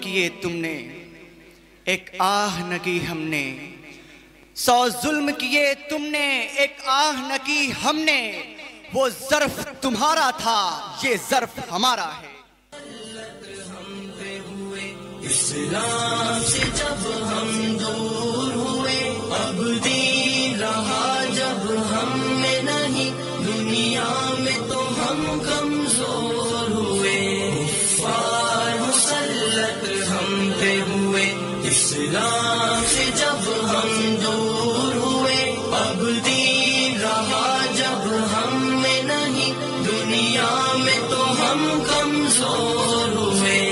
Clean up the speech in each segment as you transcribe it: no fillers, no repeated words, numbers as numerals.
کیے تم نے، ایک آہ نہ کی ہم نے، 100 ظلم کیے تم نے، ایک آہ نہ کی ہم نے، وہ ظرف تمہارا تھا، یہ ظرف ہمارا ہے۔ اسلام سے جب ہم دور ہوئے، اب دین رہا جب ہم میں نہیں، دنیا میں تو ہم کمزور ہوئے، کفار مسلط ہم پہ ہوئے۔ اسلام سے جب ہم دور ہوئے، اب دین رہا جب ہم میں نہیں، دنیا میں تو ہم کمزور ہوئے۔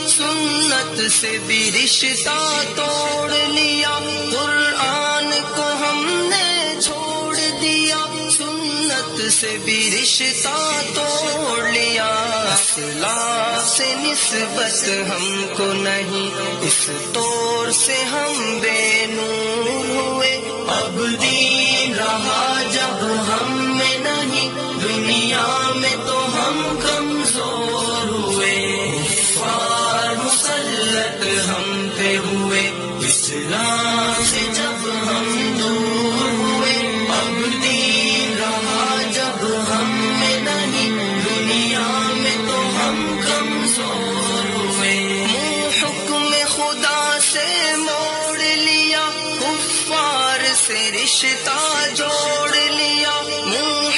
سنت سے بھی رشتہ توڑ لیا، قرآن کو ہم نے چھوڑ دیا، سنت سے بھی رشتہ توڑ لیا۔ اسلام سے نسبت ہم کو نہیں، اس طور سے ہم بے نور ہوئے، اب دین رہا جب ہم میں نہیں، دنیا میں تو ہم کمزور ہوئے، مسلط ہم پہ ہوئے۔ اسلام سے جب ہم دور ہوئے، اب دین رہا جب ہم میں نہیں، دنیا میں تو ہم کمزور ہوئے۔ حکم خدا سے موڑ لیا، کفار سے رشتہ جوڑ لیا،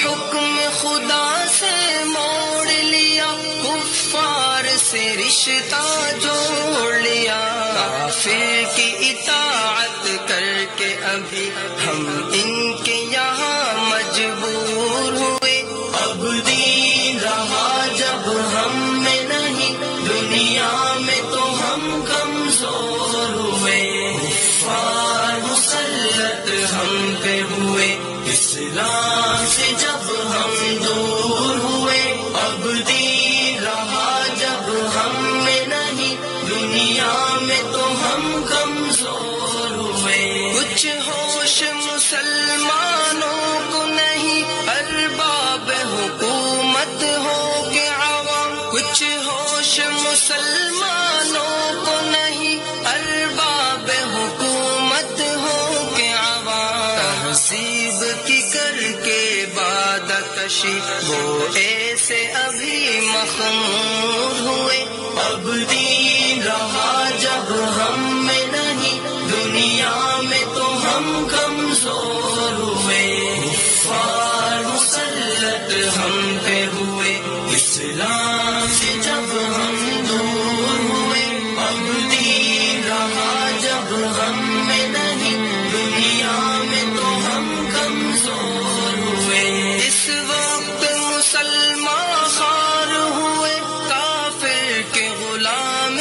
حکم خدا سے موڑ لیا، کفار سے رشتہ جوڑ لیا۔ کافر کی اطاعت کر کے ابھی ہم ان کے یہاں مجبور ہوئے، اب دین رہا جب ہم میں نہیں، دنیا میں تو ہم کمزور ہوئے، کفار مسلط ہم پہ ہوئے۔ اسلام سے جب ہم دور ہوئے، اب دین رہا جب ہم میں نہیں، دنیا میں تو ہم کمزور ہوئے۔ کچھ ہوش مسلمانوں کو نہیں، ارباب حکومت ہو کے عوام، کچھ ہوش مسلمانوں کو نہیں، ارباب حکومت ہو کے عوام، تہذیب کی کر کے باد کشی وہ ایسے ابھی مخمور ہوئے، اب دین رہا جب ہم میں نہیں، دنیا میں تو ہم کمزور ہوئے، کفار مسلط ہم پہ ہوئے۔ اسلام سے جب ہم دور ہوئے، اب دین رہا جب ہم میں نہیں، دنیا میں تو ہم کمزور ہوئے۔ اس وقت مسلمان خوار ہوئے، کافر کے غلام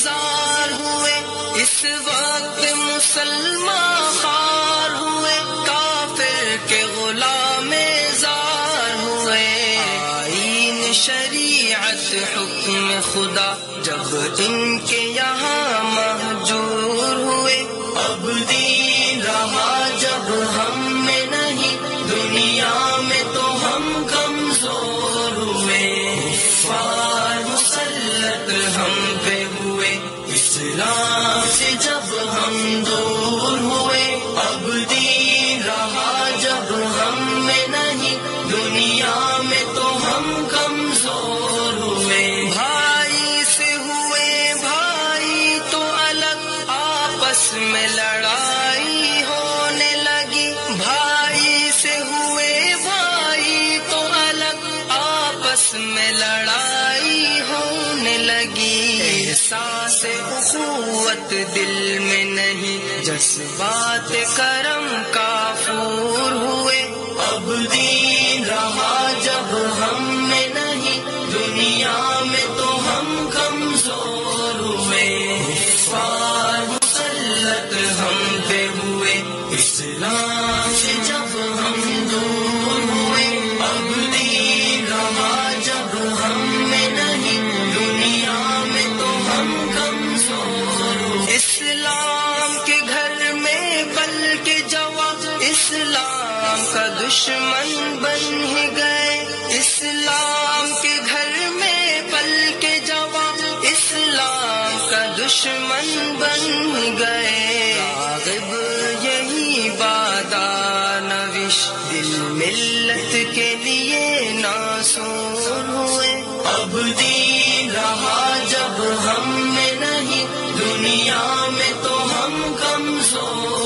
زار ہوئے، اس وقت مسلمان خوار ہوئے، کافر کے غلام زار ہوئے۔ آئین شریعت حکم خدا جب ان کے یہاں مہجور ہوئے، اب دین رہا جب ہم میں نہیں، دنیا میں تو ہم کمزور ہوئے، کفار مسلط ہم پہ ہوئے۔ اسلام سے جب ہم دور ہوئے، اب دین رہا جب ہم میں نہیں، دنیا میں تو ہم کمزور ہوئے۔ بھائی سے ہوئے بھائی تو الگ، آپس میں لڑائی ہونے لگی، بھائی سے ہوئے بھائی تو الگ، آپس میں لڑائی ہونے لگی۔ احساس اخوت دل میں نہیں، جذبات کرم کافور ہوئے، اب دین رہا جب ہم میں نہیں، دنیا میں تو ہم کمزور ہوئے، کفار مسلط ہم پہ ہوئے۔ اسلام سے جب ہم دور ہوئے، اب دین رہا جب ہم میں نہیں، دنیا میں تو ہم کمزور ہوئے۔ اسلام کے گھر میں بلکہ جواب، اسلام کا دشمن دشمن بن گئے، راغب یہی بادا نوش، دل ملت کے لیے ناسور ہوئے۔ اب دین رہا جب ہم میں نہیں، دنیا میں تو ہم کمزور